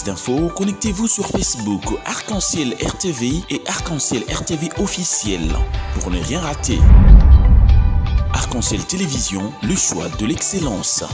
plus d'infos, connectez-vous sur Facebook Arc-en-Ciel RTV et Arc-en-Ciel RTV officiel pour ne rien rater. Arc-en-Ciel Télévision, le choix de l'excellence.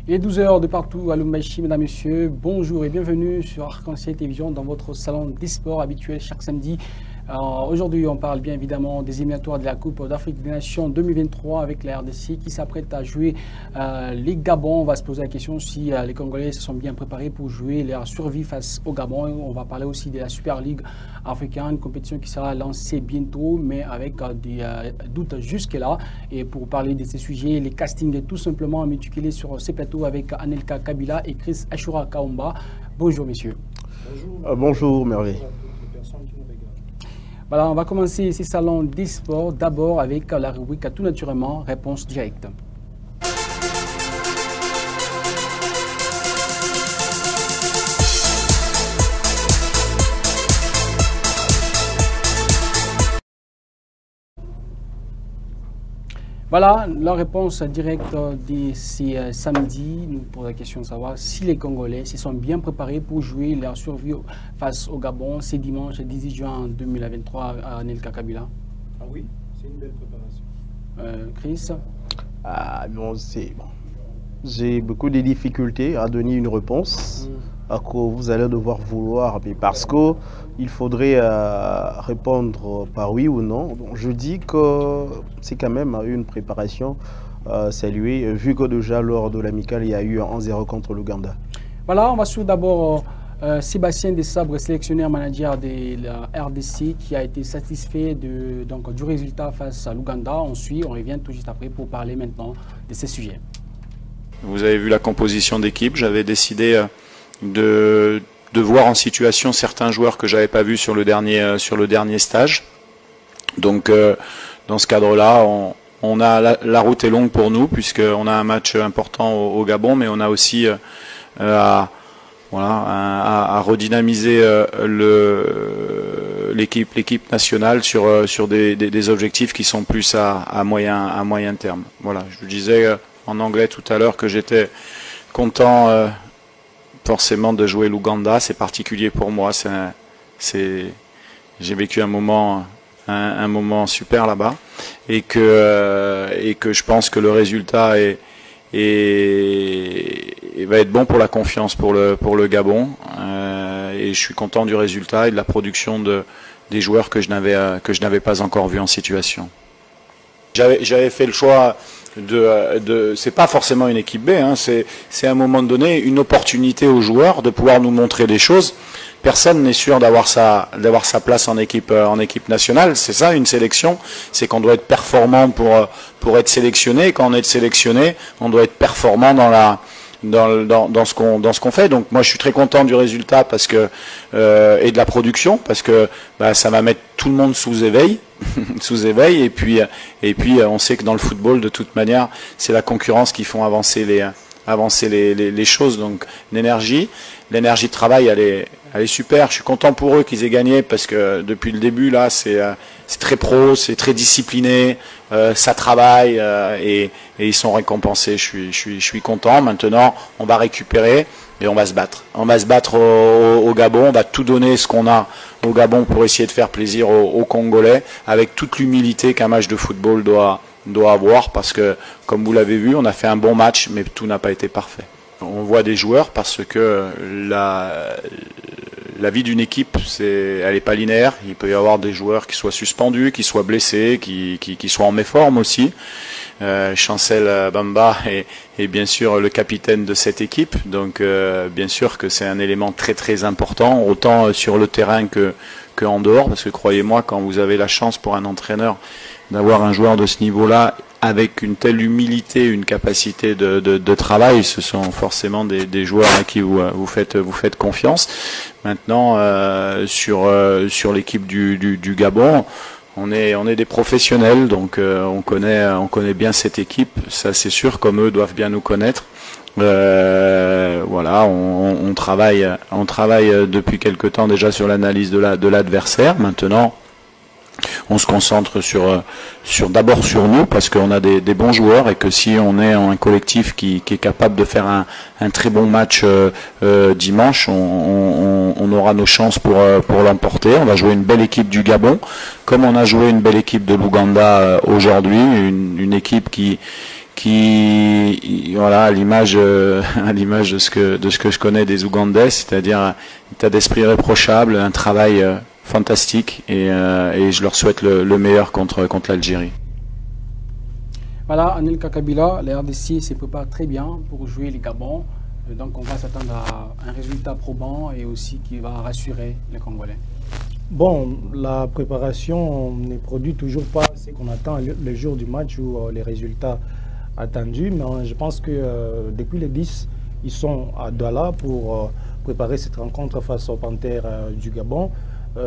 Il est 12h de partout à Lumbashi, mesdames, messieurs. Bonjour et bienvenue sur Arc-en-Ciel Télévision dans votre salon des sports habituel chaque samedi. Aujourd'hui, on parle bien évidemment des éliminatoires de la Coupe d'Afrique des Nations 2023 avec la RDC qui s'apprête à jouer les Gabon. On va se poser la question si les Congolais se sont bien préparés pour jouer leur survie face au Gabon. On va parler aussi de la Super League africaine, une compétition qui sera lancée bientôt, mais avec des doutes jusque-là. Et pour parler de ces sujets, les castings est tout simplement multipliés sur ces plateaux avec Anelka Kabila et Chris Ashura Kaomba. Bonjour messieurs. Bonjour. Bonjour Merveille. Voilà, on va commencer ces salons des sports d'abord avec la rubrique tout naturellement, réponse directe. Voilà, la réponse directe de ces samedis. Nous posons la question de savoir si les Congolais se sont bien préparés pour jouer leur survie face au Gabon. C'est dimanche 18 juin 2023 à Anelka Kabila. Ah oui, c'est une belle préparation. Chris? Bon, j'ai beaucoup de difficultés à donner une réponse. À quoi vous allez devoir vouloir, mais parce qu'il faudrait répondre par oui ou non. Donc, je dis que c'est quand même une préparation saluée, vu que déjà lors de l'amicale, il y a eu un 1-0 contre l'Ouganda. Voilà, on va suivre d'abord Sébastien Desabre, sélectionneur manager de la RDC, qui a été satisfait du résultat face à l'Ouganda. On suit, on revient tout juste après pour parler maintenant de ces sujets. Vous avez vu la composition d'équipe, j'avais décidé de voir en situation certains joueurs que j'avais pas vus sur le dernier stage. Donc dans ce cadre-là, on a la route est longue pour nous puisqu'on a un match important au Gabon, mais on a aussi à redynamiser l'équipe nationale sur des objectifs qui sont plus à moyen terme. Voilà, je disais en anglais tout à l'heure que j'étais content forcément de jouer l'Ouganda, c'est particulier pour moi. J'ai vécu un moment super là-bas et que je pense que le résultat va être bon pour la confiance pour le Gabon. Et je suis content du résultat et de la production des joueurs que je n'avais pas encore vus en situation. J'avais fait le choix c'est pas forcément une équipe B, hein, c'est à un moment donné une opportunité aux joueurs de pouvoir nous montrer des choses. Personne n'est sûr d'avoir sa place en équipe nationale. C'est ça une sélection, c'est qu'on doit être performant pour être sélectionné. Quand on est sélectionné, on doit être performant dans ce qu'on fait. Donc moi je suis très content du résultat parce que et de la production parce que ça va mettre tout le monde sous éveil et puis on sait que dans le football de toute manière c'est la concurrence qui font avancer les choses. Donc l'énergie de travail elle est super. Je suis content pour eux qu'ils aient gagné parce que depuis le début là c'est très pro, c'est très discipliné, ça travaille et ils sont récompensés. Je suis content. Maintenant on va récupérer et on va se battre. On va se battre au Gabon, on va tout donner ce qu'on a au Gabon pour essayer de faire plaisir aux Congolais avec toute l'humilité qu'un match de football doit avoir parce que comme vous l'avez vu on a fait un bon match mais tout n'a pas été parfait. On voit des joueurs parce que la vie d'une équipe, elle n'est pas linéaire. Il peut y avoir des joueurs qui soient suspendus, qui soient blessés, qui soient en méforme aussi. Chancel Bamba est bien sûr le capitaine de cette équipe. Donc bien sûr que c'est un élément très très important, autant sur le terrain qu'en dehors. Parce que croyez-moi, quand vous avez la chance pour un entraîneur d'avoir un joueur de ce niveau-là avec une telle humilité, une capacité de travail. Ce sont forcément des joueurs à qui vous faites confiance. Maintenant, sur l'équipe du Gabon, on est des professionnels, donc on connaît bien cette équipe. Ça, c'est sûr, comme eux doivent bien nous connaître. Voilà, on travaille depuis quelque temps déjà sur l'analyse de l'adversaire. Maintenant, on se concentre d'abord sur nous, parce qu'on a des bons joueurs, et que si on est un collectif qui est capable de faire un très bon match dimanche, on aura nos chances pour l'emporter. On va jouer une belle équipe du Gabon, comme on a joué une belle équipe de l'Ouganda aujourd'hui, une équipe qui voilà, à l'image de ce que je connais des Ougandais, c'est-à-dire un état d'esprit irréprochable, un travail fantastique, et je leur souhaite le meilleur contre l'Algérie. Voilà, Anelka Kabila, la RDC se prépare très bien pour jouer les Gabon, donc on va s'attendre à un résultat probant et aussi qui va rassurer les Congolais. Bon, la préparation ne produit toujours pas ce qu'on attend le jour du match ou les résultats attendus, mais je pense que depuis les 10, ils sont à Douala pour préparer cette rencontre face aux Panthères du Gabon.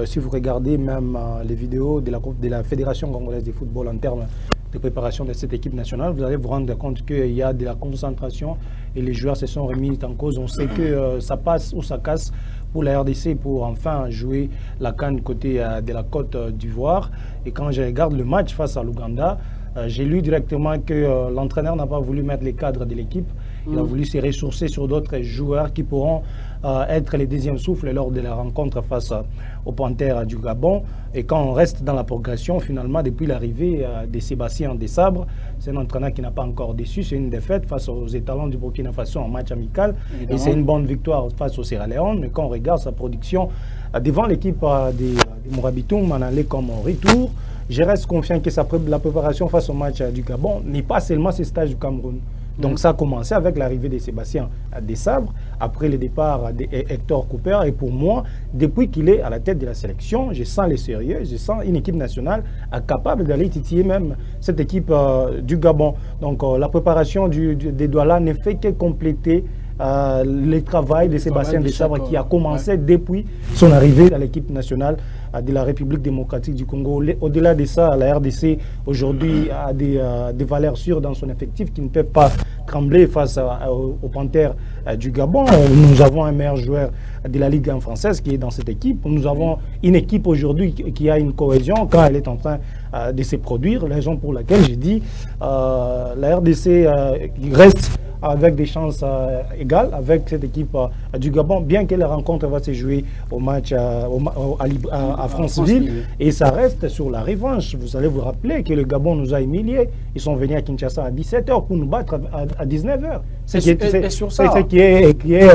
Si vous regardez même les vidéos de la Fédération congolaise de football en termes de préparation de cette équipe nationale, vous allez vous rendre compte qu'il y a de la concentration et les joueurs se sont remis en cause. On sait que ça passe ou ça casse pour la RDC pour enfin jouer la CAN du côté de la Côte d'Ivoire. Et quand je regarde le match face à l'Ouganda, j'ai lu directement que l'entraîneur n'a pas voulu mettre les cadres de l'équipe. Il a voulu se ressourcer sur d'autres joueurs qui pourront être les deuxièmes souffles lors de la rencontre face aux Panthères du Gabon. Et quand on reste dans la progression, finalement, depuis l'arrivée de Sébastien Desabre, c'est un entraîneur qui n'a pas encore déçu. C'est une défaite face aux étalons du Burkina Faso en match amical. Évidemment. Et c'est une bonne victoire face au Sierra Leone. Mais quand on regarde sa production devant l'équipe des Mourabitoum, en allait comme en retour, je reste confiant que la préparation face au match du Gabon n'est pas seulement ce stage du Cameroun. Donc ça a commencé avec l'arrivée de Sébastien Desabre, après le départ d'Hector Cooper. Et pour moi, depuis qu'il est à la tête de la sélection, je sens les sérieux, je sens une équipe nationale capable d'aller titiller même cette équipe du Gabon. Donc la préparation des Douala ne fait que compléter le travail de Sébastien Desabre qui a commencé depuis son arrivée à l'équipe nationale de la République démocratique du Congo. Au-delà de ça, la RDC aujourd'hui a des valeurs sûres dans son effectif qui ne peuvent pas trembler face aux Panthères du Gabon. Nous avons un meilleur joueur de la Ligue 1 française qui est dans cette équipe. Nous avons une équipe aujourd'hui qui a une cohésion quand elle est en train de se produire. Raison pour laquelle j'ai dit la RDC reste avec des chances égales avec cette équipe du Gabon, bien que la rencontre va se jouer au match à Franceville, et ça reste sur la revanche. Vous allez vous rappeler que le Gabon nous a humiliés. Ils sont venus à Kinshasa à 17 h pour nous battre à 19 h. C'est ce qui est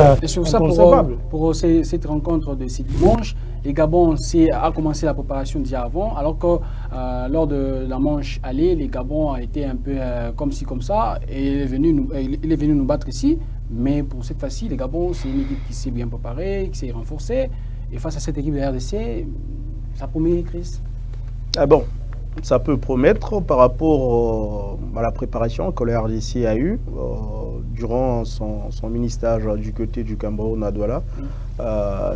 inconcevable. Pour cette rencontre de ce dimanche, le Gabon a commencé la préparation déjà avant, alors que lors de la manche aller, le Gabon a été un peu comme ci, comme ça, et il est venu nous battre ici. Mais pour cette fois-ci, le Gabon, c'est une équipe qui s'est bien préparée, qui s'est renforcée. Et face à cette équipe de la RDC, ça promet, Chris? Ah bon, ça peut promettre par rapport à la préparation que la RDC a eue durant son mini-stage du côté du Cameroun à Douala.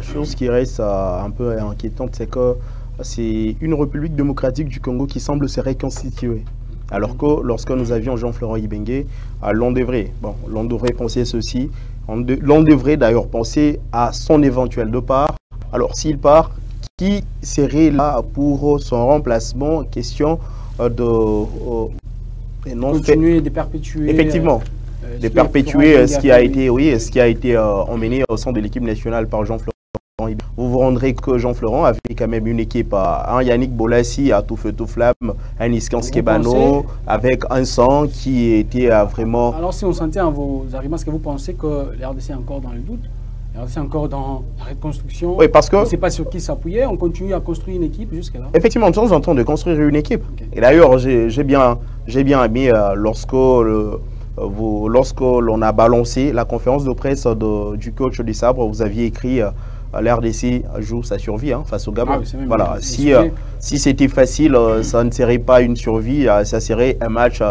Chose qui reste un peu inquiétante, c'est que c'est une République démocratique du Congo qui semble se reconstituer. Alors que lorsque nous avions Jean-Florent Ibenge, l'on devrait penser ceci, l'on devrait d'ailleurs penser à son éventuel départ. Alors s'il part, qui serait là pour son remplacement? Question de continuer de perpétuer. Effectivement, de perpétuer ce qui a été emmené au sein de l'équipe nationale par Jean-Florent. Vous vous rendrez que Jean-Florent avait quand même une équipe, un Yannick Bolassi à tout feu tout flamme, un Iskan Skebano, avec un sang qui était vraiment... Alors si on sentait en vos arguments, est-ce que vous pensez que la RDC est encore dans le doute? La RDC est encore dans la reconstruction? Oui, parce que... On ne sait pas sur qui s'appuyer, on continue à construire une équipe jusqu'à là. Effectivement, nous sommes en train de construire une équipe. Okay. Et d'ailleurs, j'ai bien aimé lorsque l'on a balancé la conférence de presse du coach Desabre, vous aviez écrit la RDC joue sa survie face au Gabon. Ah oui, voilà. Si c'était facile, ça ne serait pas une survie, ça serait un match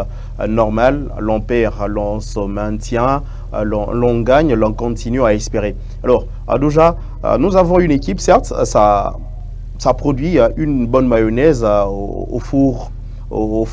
normal. L'on perd, l'on se maintient, l'on gagne, l'on continue à espérer. Alors, à Douja, nous avons une équipe, certes, ça produit une bonne mayonnaise au four. Au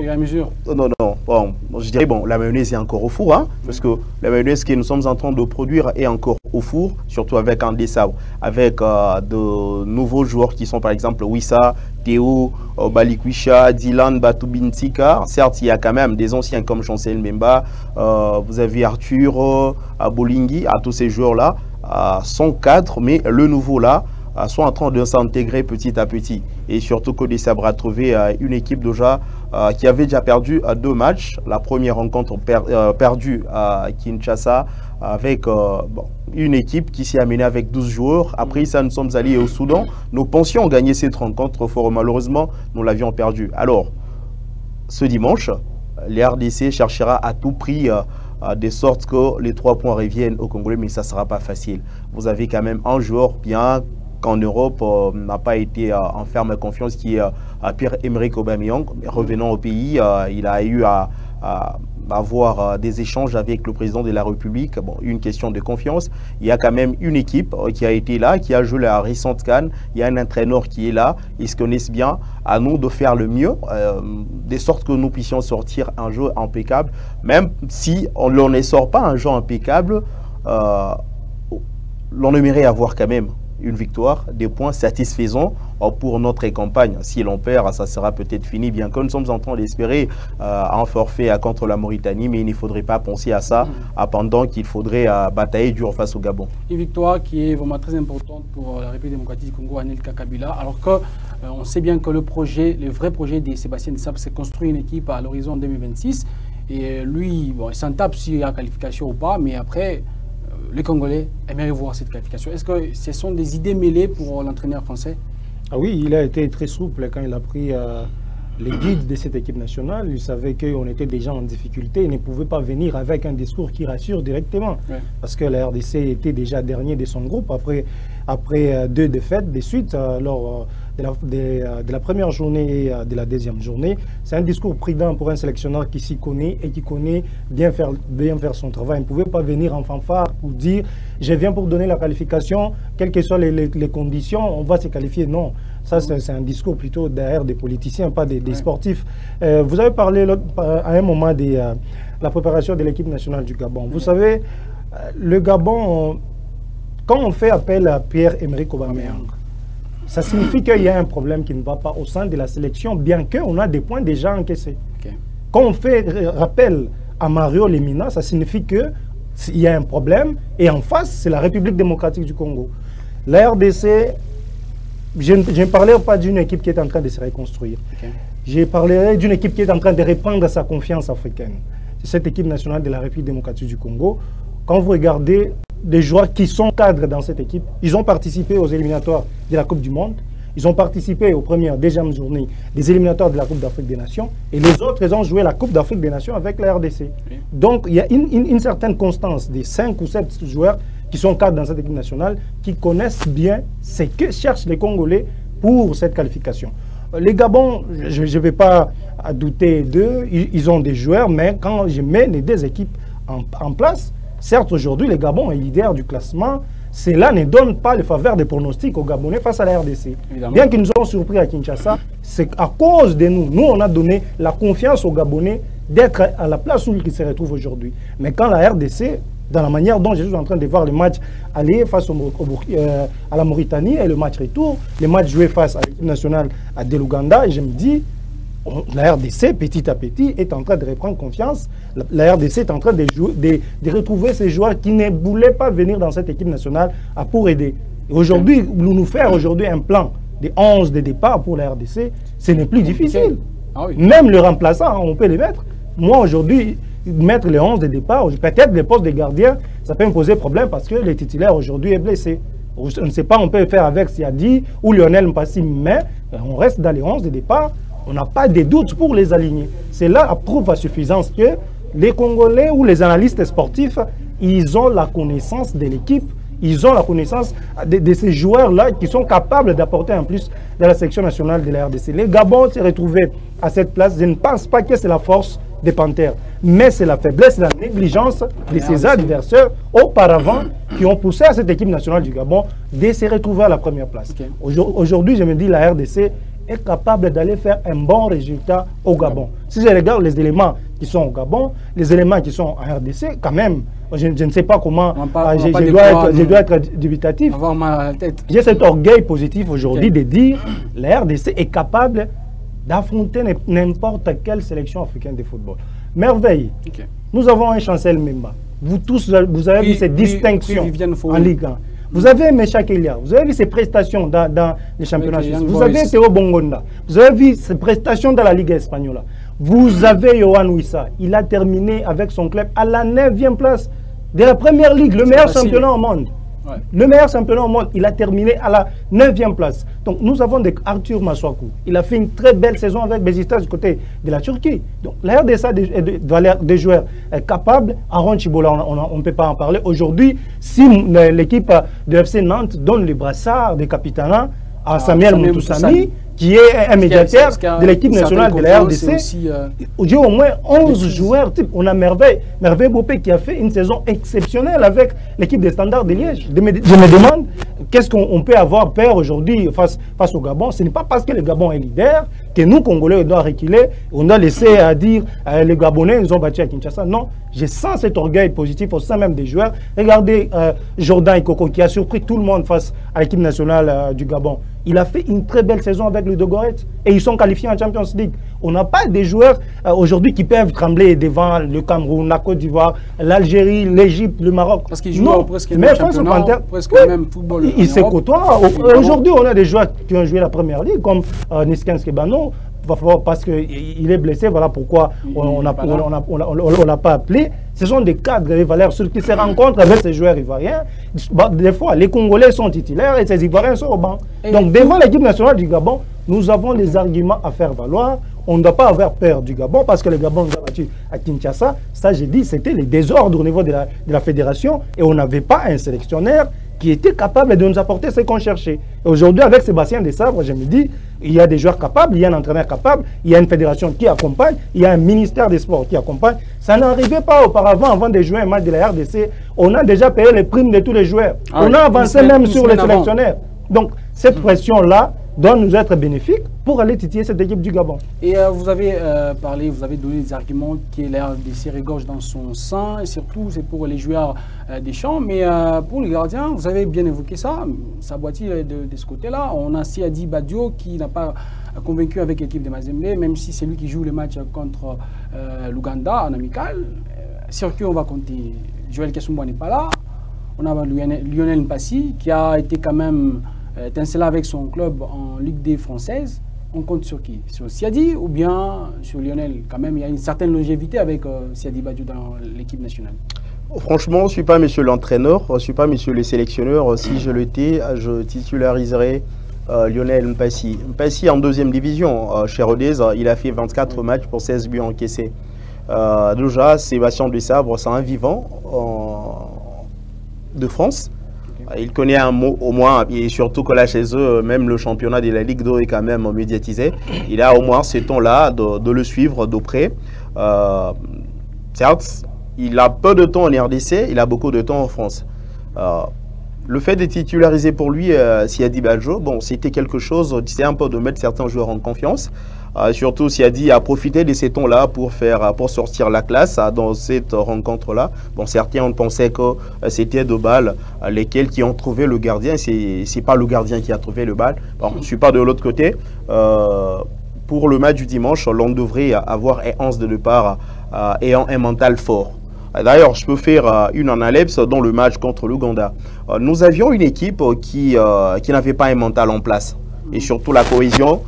à mesure. Non, bon, je dirais, bon, la mayonnaise est encore au four, parce que la mayonnaise que nous sommes en train de produire est encore au four, surtout avec un Dessau, avec de nouveaux joueurs qui sont par exemple Wissa, Théo, Balikwisha, Dylan, Batubintika. Certes, il y a quand même des anciens comme Chancel Memba, vous avez Arthur, Bolingui, à tous ces joueurs-là, sont cadres, mais le nouveau là, sont en train de s'intégrer petit à petit. Et surtout que Dessau a trouvé une équipe déjà qui avait déjà perdu 2 matchs. La première rencontre perdue à Kinshasa avec une équipe qui s'est amenée avec 12 joueurs. Après ça, nous sommes allés au Soudan. Nous pensions gagner cette rencontre, fort malheureusement, nous l'avions perdue. Alors, ce dimanche, les RDC cherchera à tout prix de sorte que les 3 points reviennent au Congolais, mais ça ne sera pas facile. Vous avez quand même un joueur bien qu'en Europe n'a pas été en ferme confiance, qui est Pierre-Emerick Aubameyang. Revenant au pays, il a eu à avoir des échanges avec le président de la République. Bon, une question de confiance. Il y a quand même une équipe qui a été là, qui a joué la récente CAN. Il y a un entraîneur qui est là. Ils se connaissent bien. À nous de faire le mieux, de sorte que nous puissions sortir un jeu impeccable. Même si on ne sort pas un jeu impeccable, l'on aimerait avoir quand même une victoire, des points satisfaisants pour notre campagne. Si l'on perd, ça sera peut-être fini, bien que nous sommes en train d'espérer un forfait contre la Mauritanie, mais il ne faudrait pas penser à ça pendant qu'il faudrait batailler dur face au Gabon. Une victoire qui est vraiment très importante pour la République démocratique du Congo, Anelka Kabila, alors que on sait bien que le vrai projet de Sébastien Desabre, c'est construire une équipe à l'horizon 2026. Et lui, bon, il s'en tape s'il y a qualification ou pas, mais après, les Congolais aimeraient voir cette qualification. Est-ce que ce sont des idées mêlées pour l'entraîneur français? Ah oui, il a été très souple quand il a pris les guides de cette équipe nationale. Il savait qu'on était déjà en difficulté. Il ne pouvait pas venir avec un discours qui rassure directement. Ouais. Parce que la RDC était déjà dernier de son groupe après 2 défaites de suite lors de la première journée et de la deuxième journée. C'est un discours prudent pour un sélectionneur qui s'y connaît et qui connaît bien faire son travail. Il ne pouvait pas venir en fanfare ou dire « je viens pour donner la qualification, quelles que soient les conditions, on va se qualifier ». Non, ça c'est un discours plutôt derrière des politiciens, pas des sportifs. Vous avez parlé à un moment de la préparation de l'équipe nationale du Gabon. Vous savez, le Gabon, quand on fait appel à Pierre-Emerick Aubameyang, ça signifie qu'il y a un problème qui ne va pas au sein de la sélection, bien qu'on a des points déjà encaissés. Okay. Quand on fait rappel à Mario Lemina, ça signifie qu'il y a un problème, et en face, c'est la République démocratique du Congo. La RDC, je ne parlerai pas d'une équipe qui est en train de se reconstruire. Okay. Je parlerai d'une équipe qui est en train de reprendre sa confiance africaine. C'est cette équipe nationale de la République démocratique du Congo. Quand vous regardez des joueurs qui sont cadres dans cette équipe, ils ont participé aux éliminatoires de la Coupe du Monde, ils ont participé aux premières, deuxième journées des éliminatoires de la Coupe d'Afrique des Nations, et les autres, ils ont joué la Coupe d'Afrique des Nations avec la RDC. Oui. Donc, il y a une certaine constance des 5 ou 7 joueurs qui sont cadres dans cette équipe nationale, qui connaissent bien ce que cherchent les Congolais pour cette qualification. Les Gabon, je ne vais pas douter d'eux, ils ont des joueurs, mais quand je mets les 2 équipes en place, certes, aujourd'hui, le Gabon est leader du classement. Cela ne donne pas le faveur des pronostics aux Gabonais face à la RDC. Évidemment. Bien qu'ils nous ont surpris à Kinshasa, c'est à cause de nous. Nous, on a donné la confiance aux Gabonais d'être à la place où ils se retrouvent aujourd'hui. Mais quand la RDC, dans la manière dont je suis en train de voir le match aller face à la Mauritanie et le match retour, le match joué face à l'équipe nationale de l'Ouganda, je me dis, la RDC, petit à petit, est en train de reprendre confiance. La RDC est en train de retrouver ces joueurs qui ne voulaient pas venir dans cette équipe nationale pour aider. Aujourd'hui, nous faire aujourd'hui un plan de 11 de départ pour la RDC, ce n'est plus difficile. Ah oui. Même le remplaçant, on peut les mettre. Moi, aujourd'hui, mettre les 11 de départ, peut-être les postes de gardien, ça peut me poser problème parce que le titulaire aujourd'hui est blessé. On ne sait pas, on peut faire avec Siadi ou Lionel Mpassi, mais on reste dans les 11 de départ. On n'a pas de doute pour les aligner. C'est là à prouve à suffisance que les Congolais ou les analystes sportifs, ils ont la connaissance de l'équipe, ils ont la connaissance de ces joueurs-là qui sont capables d'apporter un plus dans la sélection nationale de la RDC. Les Gabon s'est retrouvé à cette place. Je ne pense pas que c'est la force des Panthères, mais c'est la faiblesse, la négligence de ses adversaires auparavant qui ont poussé à cette équipe nationale du Gabon de se retrouver à la première place. Aujourd'hui, je me dis la RDC est capable d'aller faire un bon résultat au Gabon. Si je regarde les éléments qui sont au Gabon, les éléments qui sont en RDC, quand même, je ne sais pas comment je dois être dubitatif. J'ai cet orgueil positif aujourd'hui de dire la RDC est capable d'affronter n'importe quelle sélection africaine de football. Merveille. Nous avons un Chancel Memba. Vous tous, vous avez vu ses distinctions en Ligue 1. Vous avez Mecha Kelia, vous avez vu ses prestations dans les championnats suisses. Vous avez Théo Bongonda, vous avez vu ses prestations dans la Ligue espagnole. Vous avez Yohan Wissa, il a terminé avec son club à la 9e place de la première ligue, le meilleur championnat au monde. Ouais. Le meilleur championnat au monde, il a terminé à la 9e place. Donc nous avons Arthur Maswaku. Il a fait une très belle saison avec Besiktas du côté de la Turquie. Donc la RDC des joueurs capables. Aaron Chibola, on ne peut pas en parler. Aujourd'hui, si l'équipe de FC Nantes donne le brassard de capitana à Samuel Moutoussamy, qui est un médiateur de l'équipe nationale de la RDC, j'ai au moins 11 joueurs. On a Merveille Bopé qui a fait une saison exceptionnelle avec l'équipe des Standards de Liège. Je me demande, qu'est-ce qu'on peut avoir peur aujourd'hui face au Gabon? Ce n'est pas parce que le Gabon est leader que nous, Congolais, on doit reculer, on doit laisser à dire les Gabonais nous ont battus à Kinshasa. Non, je sens cet orgueil positif au sein même des joueurs. Regardez Jordan Ikoko qui a surpris tout le monde face à l'équipe nationale du Gabon. Il a fait une très belle saison avec le Dogoret et ils sont qualifiés en Champions League. On n'a pas des joueurs aujourd'hui qui peuvent trembler devant le Cameroun, la Côte d'Ivoire, l'Algérie, l'Égypte, le Maroc. Parce qu'ils jouent presque le même championnat, presque le même football. Ils se côtoient. Aujourd'hui, on a des joueurs qui ont joué la première ligue comme Niskans Kebano. Parce qu'il est blessé, voilà pourquoi on l'a pas appelé. Ce sont des cadres et valeurs qui se rencontrent avec ces joueurs ivoiriens. Des fois, les Congolais sont titulaires et ces Ivoiriens sont au banc. Donc, devant l'équipe nationale du Gabon, nous avons des arguments à faire valoir. On ne doit pas avoir peur du Gabon parce que le Gabon nous a battu à Kinshasa. Ça, j'ai dit, c'était les désordres au niveau de la fédération et on n'avait pas un sélectionneur qui était capable de nous apporter ce qu'on cherchait. Et aujourd'hui, avec Sébastien Desabre, je me dis, il y a des joueurs capables, il y a un entraîneur capable, il y a une fédération qui accompagne, il y a un ministère des Sports qui accompagne. Ça n'arrivait pas auparavant, avant de jouer un match de la RDC. On a déjà payé les primes de tous les joueurs. On a avancé même sur les sélectionnaires. Donc, cette pression-là doit nous être bénéfique pour aller titiller cette équipe du Gabon. Et vous avez parlé, vous avez donné des arguments qui est la RDC regorge dans son sein, et surtout c'est pour les joueurs des champs, mais pour les gardiens, vous avez bien évoqué ça, Sabouati de ce côté-là. On a Siadi Badio qui n'a pas convaincu avec l'équipe de Mazembe, même si c'est lui qui joue le match contre l'Ouganda en amical. Circuit, on va compter, Joël Kassumba n'est pas là. On a Lionel Mpassi qui a été quand même étincelant avec son club en Ligue D française. On compte sur qui? Sur Siadi ou bien sur Lionel? Quand même, il y a une certaine longévité avec Siadi Badio dans l'équipe nationale. Franchement, je ne suis pas monsieur l'entraîneur, je ne suis pas monsieur le sélectionneur. Si je l'étais, je titulariserais Lionel Mpassi. Mpassi en 2e division chez Rodez, il a fait 24 matchs pour 16 buts encaissés. Déjà, Sébastien Desabre, c'est un vivant de France. Il connaît un mot au moins, et surtout que là chez eux, même le championnat de la Ligue 2 est quand même médiatisé. Il a au moins ce temps-là de le suivre de près. Certes, il a peu de temps en RDC, il a beaucoup de temps en France. Le fait de titulariser pour lui Siadi Badjo, bon, c'était quelque chose, c'est un peu de mettre certains joueurs en confiance. Surtout Siadi a profité de ces temps-là pour sortir la classe dans cette rencontre-là. Bon, certains pensaient que c'était de balles lesquels qui ont trouvé le gardien. C'est pas le gardien qui a trouvé le bal. Bon, je ne suis pas de l'autre côté. Pour le match du dimanche, l'on devrait avoir un 11 de départ ayant un mental fort. D'ailleurs, je peux faire une analyse dans le match contre l'Ouganda. Nous avions une équipe qui n'avait pas un mental en place. Et surtout la cohésion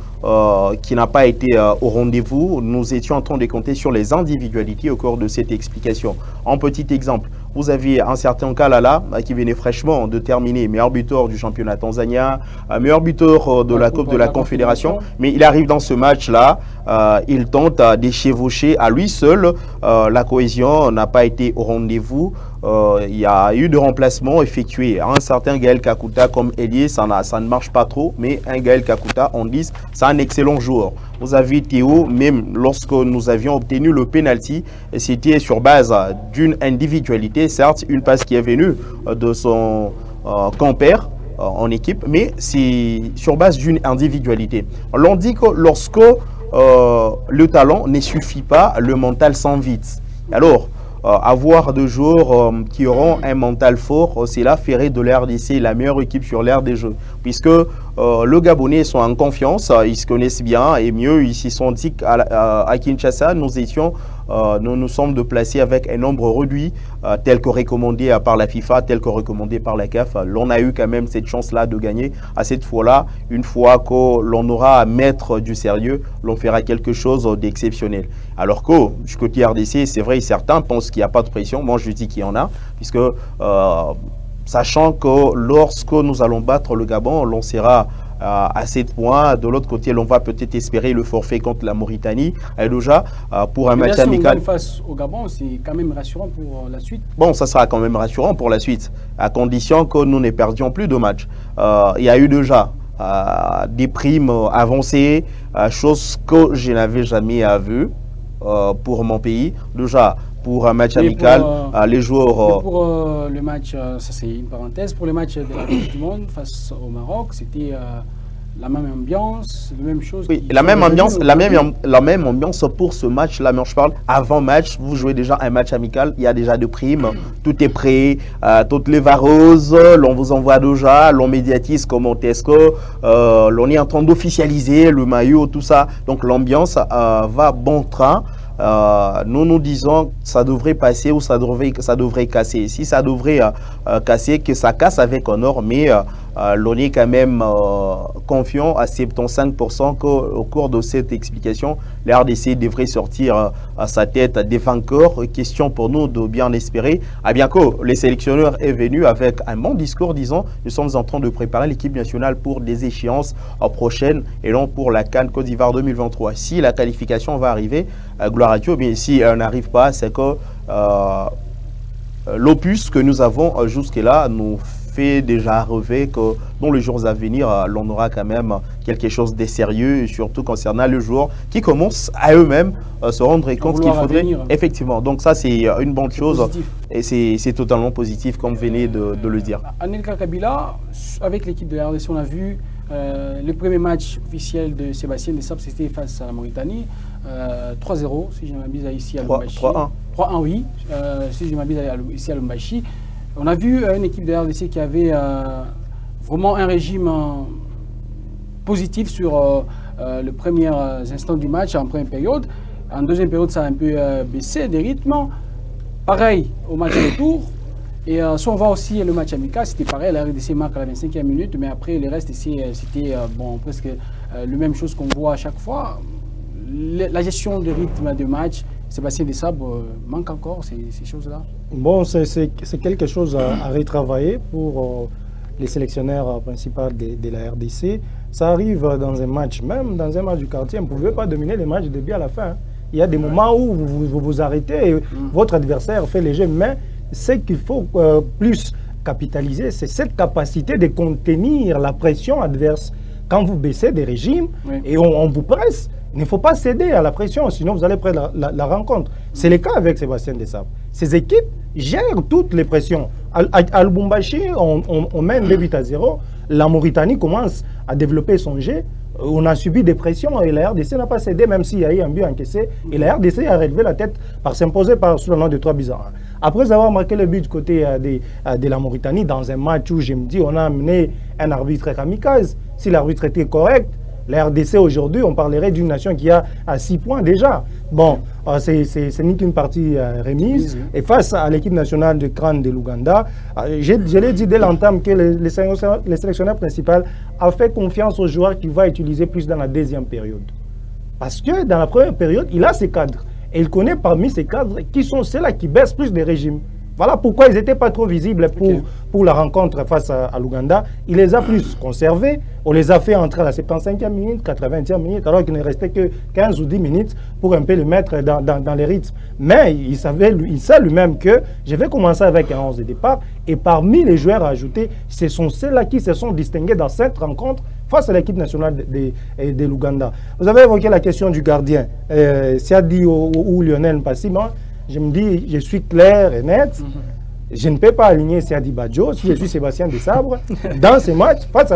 qui n'a pas été au rendez-vous. Nous étions en train de compter sur les individualités au cours de cette explication. En petit exemple, vous aviez un certain Kalala qui venait fraîchement de terminer meilleur buteur du championnat tanzanien, meilleur buteur de la Coupe de la Confédération. Mais il arrive dans ce match-là, il tente de chevaucher à lui seul. La cohésion n'a pas été au rendez-vous. il y a eu de remplacements effectués. Un certain Gaël Kakuta comme ailier, ça ne marche pas trop, mais un Gaël Kakuta, on dit, c'est un excellent joueur. Vous avez Théo, même lorsque nous avions obtenu le penalty, c'était sur base d'une individualité, certes, une passe qui est venue de son compère en équipe, mais c'est sur base d'une individualité. On dit que lorsque le talent ne suffit pas, le mental s'en vide. Alors, avoir des joueurs qui auront un mental fort, cela ferait de la RDC la meilleure équipe sur l'aire des jeux. Puisque le Gabonais sont en confiance, ils se connaissent bien et mieux, ils s'y sont dit qu'à Kinshasa, nous nous sommes déplacés avec un nombre réduit, tel que recommandé par la FIFA, tel que recommandé par la CAF. L'on a eu quand même cette chance-là de gagner. À cette fois-là, une fois que l'on aura à mettre du sérieux, l'on fera quelque chose d'exceptionnel. Alors que, du côté RDC, c'est vrai, certains pensent qu'il n'y a pas de pression. Moi, je dis qu'il y en a, puisque sachant que lorsque nous allons battre le Gabon, l'on sera à 7 points. De l'autre côté, l'on va peut-être espérer le forfait contre la Mauritanie. Et déjà, pour un match amical. Face au Gabon, c'est quand même rassurant pour la suite. Bon, ça sera quand même rassurant pour la suite, à condition que nous ne perdions plus de matchs. Il y a eu déjà des primes avancées, chose que je n'avais jamais vue pour mon pays. Déjà, pour un match amical, les joueurs... pour le match, ça c'est une parenthèse, pour le match de la Coupe du Monde face au Maroc, c'était la même ambiance, la même chose. Oui, la même ambiance pour ce match-là, mais je parle avant match, vous jouez déjà un match amical, il y a déjà des primes, tout est prêt, toutes les varoses, l'on vous envoie déjà, l'on médiatise comme Montesco, l'on est en train d'officialiser le maillot, tout ça, donc l'ambiance va bon train. Nous disons que ça devrait passer ou ça devrait casser. Si ça devrait casser, que ça casse avec honneur, mais l'on est quand même confiant à 75% qu'au cours de cette explication, la RDC devrait sortir à sa tête des vainqueurs. Question pour nous de bien espérer. Bien que les sélectionneurs est venu avec un bon discours, disons, nous sommes en train de préparer l'équipe nationale pour des échéances prochaines et non pour la CAN Côte d'Ivoire 2023. Si la qualification va arriver, gloire à Dieu, mais si elle n'arrive pas, c'est que l'opus que nous avons jusque-là nous fait déjà rêver que dans les jours à venir, l'on aura quand même quelque chose de sérieux, et surtout concernant les joueurs qui commencent à eux-mêmes se rendre compte qu'il faudrait... Effectivement, donc ça c'est une bonne chose positif. Et c'est totalement positif comme vous venez de le dire. Anelka Kabila, avec l'équipe de la RDC, on a vu le premier match officiel de Sébastien Desabre, c'était face à la Mauritanie. 3-0, si je ne m'abuse ici à Lubumbashi. 3-1, oui, si je ne m'abuse ici à Lubumbashi. On a vu une équipe de RDC qui avait vraiment un régime positif sur les premiers instants du match en première période. En deuxième période, ça a un peu baissé des rythmes. Pareil au match retour. Et si on voit aussi le match amical, c'était pareil, la RDC marque à la 25e minute, mais après le reste, c'était bon, presque la même chose qu'on voit à chaque fois. La gestion du rythme de match, Sébastien Desabre manque encore ces choses-là. Bon, c'est quelque chose à retravailler pour les sélectionneurs principaux de la RDC. Ça arrive dans un match, même dans un match du quartier, on ne pouvait pas dominer les matchs du début à la fin. Il y a des moments où vous vous arrêtez et votre adversaire fait les jeux, mais ce qu'il faut plus capitaliser, c'est cette capacité de contenir la pression adverse. Quand vous baissez des régimes et on vous presse, il ne faut pas céder à la pression, sinon vous allez prendre la rencontre. C'est le cas avec Sébastien Desabre. Ces équipes gèrent toutes les pressions. À Lubumbashi, on mène 2-0. La Mauritanie commence à développer son jeu. On a subi des pressions et la RDC n'a pas cédé, même s'il y a eu un but encaissé. Et la RDC a relevé la tête par s'imposer sous le nom de 3-1. Après avoir marqué le but du côté de la Mauritanie, dans un match où je me dis on a amené un arbitre kamikaze, si l'arbitre était correct, la RDC aujourd'hui, on parlerait d'une nation qui a 6 points déjà. Bon, ce n'est qu'une partie remise. Et face à l'équipe nationale de crâne de l'Ouganda, je l'ai dit dès l'entame que le sélectionneur principal a fait confiance aux joueurs qu'il va utiliser plus dans la deuxième période. Parce que dans la première période, il a ses cadres. Et il connaît parmi ces cadres qui sont ceux-là qui baissent plus des régimes. Voilà pourquoi ils n'étaient pas trop visibles pour la rencontre face à l'Ouganda. Il les a plus conservés. On les a fait entrer à la 75e minute, 80e minute, alors qu'il ne restait que 15 ou 10 minutes pour un peu les mettre dans les rythmes. Mais il sait lui-même que je vais commencer avec un 11 de départ. Et parmi les joueurs à ajouter, ce sont ceux-là qui se sont distingués dans cette rencontre face à l'équipe nationale de l'Ouganda. Vous avez évoqué la question du gardien. Siadi ou Lionel Mpassima. Je me dis, je suis clair et net. Je ne peux pas aligner Siadi Badjo si je suis Sébastien Desabre dans ces matchs face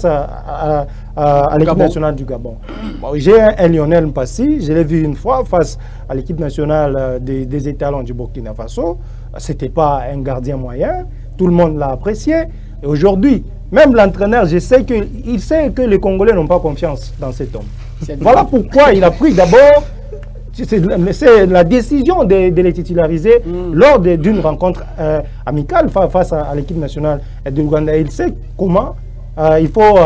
à l'équipe nationale du Gabon. Bon, j'ai un Lionel Mpassi, je l'ai vu une fois face à l'équipe nationale des étalons du Burkina Faso. Ce n'était pas un gardien moyen, tout le monde l'a apprécié. Et aujourd'hui, même l'entraîneur, il sait que les Congolais n'ont pas confiance dans cet homme. Voilà pourquoi il a pris d'abord... C'est la décision de les titulariser lors d'une rencontre amicale face à l'équipe nationale de l'Ouganda. Il sait comment il faut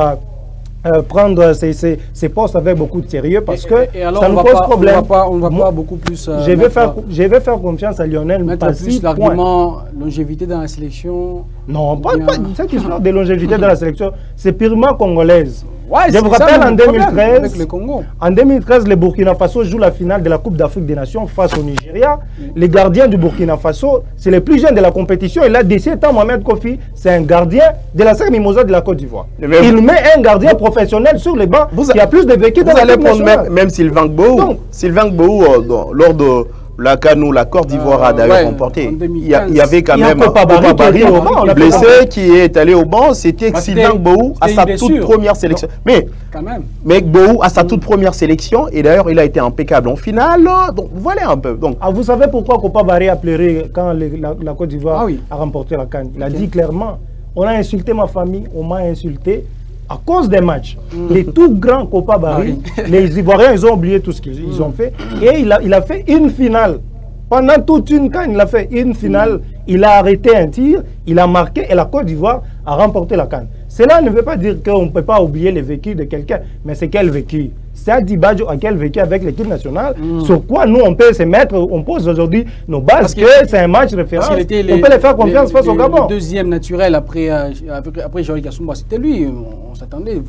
prendre ces postes avec beaucoup de sérieux parce que alors ça nous pose problème. On ne va pas beaucoup plus... je vais faire confiance à Lionel Mpassi. Plus l'argument longévité dans la sélection. Non, pas cette histoire de longévité dans la sélection. C'est purement congolaise. Ouais, je vous rappelle en 2013, avec le Congo. En 2013, le Burkina Faso joue la finale de la Coupe d'Afrique des Nations face au Nigeria. Les gardiens du Burkina Faso, c'est les plus jeunes de la compétition. Et là, 17 ans, Mohamed Kofi, c'est un gardien de la Serre Mimosa de la Côte d'Ivoire. Il met un gardien professionnel sur les bancs qui a plus de vécu dans la Vous allez prendre même Sylvain Gbou. Sylvain Gbou, lors de la CAN, la Côte d'Ivoire a d'ailleurs remporté. Il y avait quand même un blessé qui est allé au banc. C'était Sylvain Gbou à sa toute première sélection. Mais Gbou à sa toute première sélection, et d'ailleurs il a été impeccable en finale. Donc voilà un peu. Donc, vous savez pourquoi Kopa Baré a pleuré quand la Côte d'Ivoire a remporté la CAN? Il a dit clairement, on a insulté ma famille, on m'a insulté à cause des matchs. Les tout grands Kopa Barry, les Ivoiriens, ils ont oublié tout ce qu'ils ont fait. Et il a fait une finale. Pendant toute une CAN, il a fait une finale. Il a arrêté un tir, il a marqué et la Côte d'Ivoire a remporté la CAN. Cela ne veut pas dire qu'on ne peut pas oublier le vécu de quelqu'un, mais c'est quel vécu? Siadi Badjo a quel vécu avec l'équipe nationale? Sur quoi nous on peut se mettre, on pose aujourd'hui nos bases, que c'est un match référence, on peut les faire confiance face au Gabon. Le deuxième naturel après Joël Kassoumba, c'était lui, on s'attendait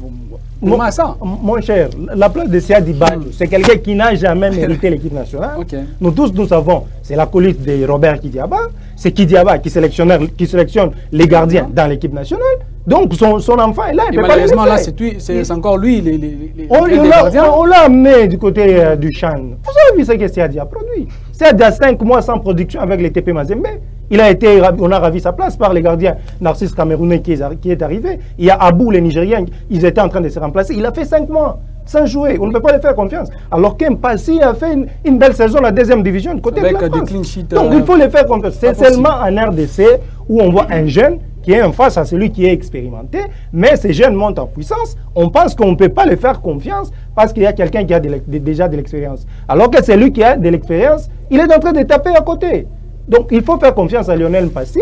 à ça. Mon cher, la place de Siadi Badjo, c'est quelqu'un qui n'a jamais mérité l'équipe nationale. Nous tous, nous savons, c'est la colite de Robert Kidiaba, c'est Kidiaba qui sélectionne les gardiens dans l'équipe nationale. Donc son enfant est là, il peut pas le laisser. Malheureusement là, c'est encore lui on l'a amené du côté du Chan. Vous avez vu ce que Siadi a produit. Siadi a 5 mois sans production avec les TP Mazembe. On a ravi sa place par les gardiens Narcisse Camerounais qui est arrivé. Il y a Abou, les Nigériens, ils étaient en train de se remplacer. Il a fait 5 mois sans jouer. On ne peut pas les faire confiance. Alors qu'Mpassi a fait une belle saison, la deuxième division, du côté de la France. Donc il faut les faire confiance. C'est seulement en RDC où on voit un jeune qui est en face à celui qui est expérimenté, mais ces jeunes montent en puissance. On pense qu'on ne peut pas les faire confiance parce qu'il y a quelqu'un qui a déjà de l'expérience. Alors que celui qui a de l'expérience, il est en train de taper à côté. Donc il faut faire confiance à Lionel Mpassi.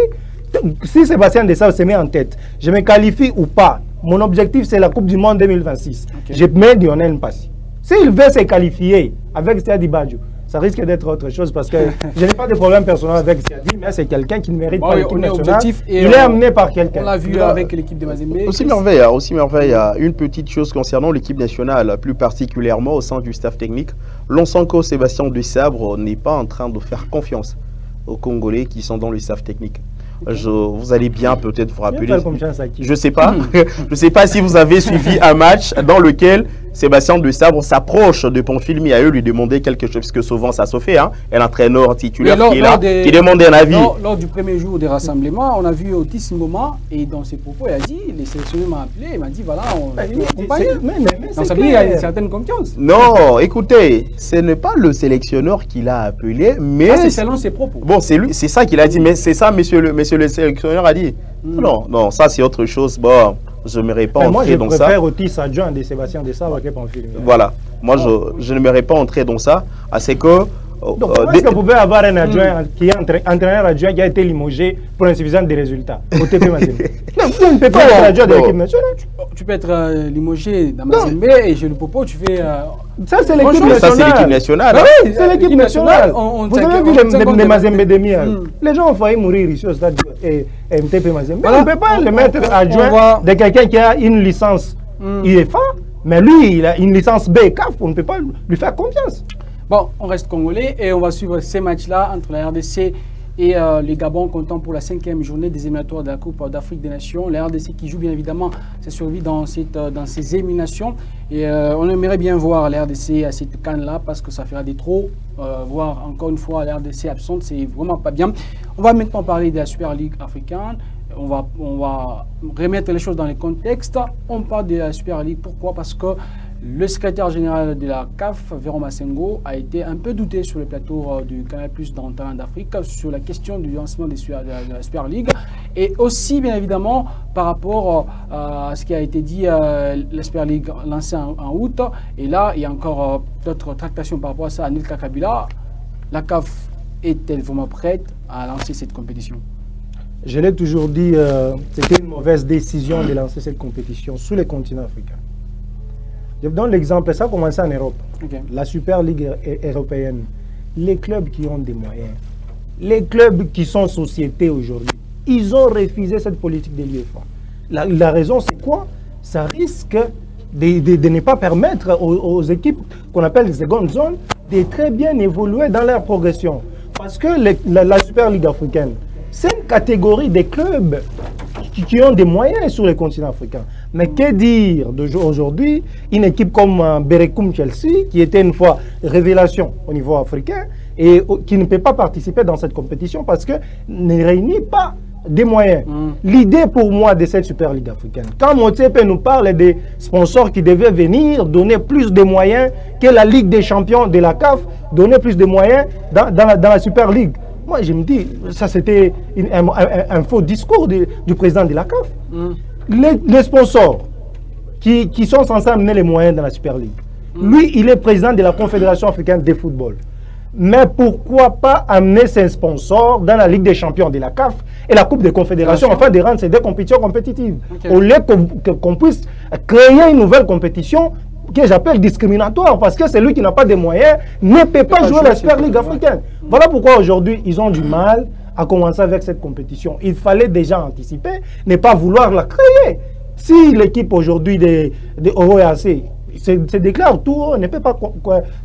Si Sébastien Desabre se met en tête, je me qualifie ou pas, mon objectif c'est la Coupe du Monde 2026. Je mets Lionel Mpassi. S'il veut se qualifier avec Siadi Badjo, ça risque d'être autre chose parce que je n'ai pas de problème personnel avec Siadi, mais c'est quelqu'un qui ne mérite pas l'équipe nationale. Il est amené par quelqu'un. On l'a vu avec l'équipe de Mazembe. Aussi merveille, il y a une petite chose concernant l'équipe nationale, plus particulièrement au sein du staff technique. L'on sent que Sébastien Desabre n'est pas en train de faire confiance aux Congolais qui sont dans le staff technique. Vous allez bien peut-être vous rappeler. Je ne sais pas. Je sais pas si vous avez suivi un match dans lequel Sébastien Desabre s'approche de Ponfilmi à eux lui demander quelque chose, parce que souvent ça se fait, hein, un entraîneur titulaire qui est là, qui demande un avis. Lors du premier jour des rassemblements, on a vu Otis Ngoma et dans ses propos, il a dit, les sélectionneurs m'ont appelé, il m'a dit voilà, on va accompagner. Donc ça veut dire qu'il y a une certaine confiance. Non, écoutez, ce n'est pas le sélectionneur qui l'a appelé, mais... c'est selon ses propos. Bon, c'est lui, c'est ça qu'il a dit, mais c'est ça, monsieur le sélectionneur a dit. Non, ça c'est autre chose. Bon, je n'aimerais pas entrer dans ça. Moi, je préfère Otis adjoint de Sébastien Desabre que Ponfilmi. Voilà. Moi, je n'aimerais pas entrer dans ça. C'est que Donc, comment est-ce que vous pouvez avoir un adjoint qui est entraîneur adjoint qui a été limogé pour insuffisance des résultats au TP Mazembe? Vous ne pouvez pas être adjoint de l'équipe nationale. Tu peux être limogé dans Mazembe et chez le Popo, tu fais... Ça, c'est l'équipe nationale. Ça, c'est l'équipe nationale. Oui, c'est l'équipe nationale. Vous avez vu les Mazembe Demir. Les gens ont failli mourir ici au stade MTP Mazembe. On ne peut pas le mettre adjoint de quelqu'un qui a une licence UEFA, mais lui, il a une licence B, CAF. On ne peut pas lui faire confiance. Bon, on reste congolais et on va suivre ces matchs-là entre la RDC et le Gabon, comptant pour la 5e journée des éliminatoires de la Coupe d'Afrique des Nations. La RDC qui joue bien évidemment sa survie dans ces éliminations. Et on aimerait bien voir la RDC à cette canne-là parce que ça fera des trop. Voir encore une fois la RDC absente, c'est vraiment pas bien. On va maintenant parler de la Super League africaine. On va remettre les choses dans le contexte. On parle de la Super League. Pourquoi? Parce que le secrétaire général de la CAF, Véron Massengo, a été un peu douté sur le plateau du Canal+ dans Talent d'Afrique sur la question du lancement de la Super League et aussi bien évidemment par rapport à ce qui a été dit, la Super League lancée en août. Et là, il y a encore d'autres tractations par rapport à ça. Anelka Kabila, la CAF est-elle vraiment prête à lancer cette compétition? Je l'ai toujours dit, c'était une mauvaise décision de lancer cette compétition sous les continents africains. Je vous donne l'exemple, ça a commencé en Europe. Okay. La Super League européenne, les clubs qui ont des moyens, les clubs qui sont sociétés aujourd'hui, ils ont refusé cette politique de l'UEFA. La raison, c'est quoi? Ça risque de ne pas permettre aux équipes qu'on appelle les secondes zones de très bien évoluer dans leur progression. Parce que la Super League africaine, c'est une catégorie de clubs qui ont des moyens sur les continents africains. Mais que dire d'aujourd'hui, une équipe comme Berekum Chelsea, qui était une fois révélation au niveau africain, et qui ne peut pas participer dans cette compétition parce qu'elle ne réunit pas des moyens. L'idée pour moi de cette Super Ligue africaine, quand Motsepe nous parle des sponsors qui devaient venir donner plus de moyens que la Ligue des champions de la CAF, donner plus de moyens dans la Super Ligue. Moi, je me dis, ça c'était un faux discours du président de la CAF. Les sponsors qui sont censés amener les moyens dans la Super League, lui, il est président de la Confédération africaine de football. Mais pourquoi pas amener ses sponsors dans la Ligue des champions de la CAF et la Coupe des Confédérations afin de rendre ces deux compétitions compétitives? Au lieu qu'on puisse créer une nouvelle compétition que j'appelle discriminatoire, parce que celui qui n'a pas de moyens ne peut pas jouer la Super League africaine. Voilà pourquoi aujourd'hui, ils ont du mal à commencer avec cette compétition. Il fallait déjà anticiper, ne pas vouloir la créer. Si l'équipe aujourd'hui de OEAC se déclare tout haut, ne peut pas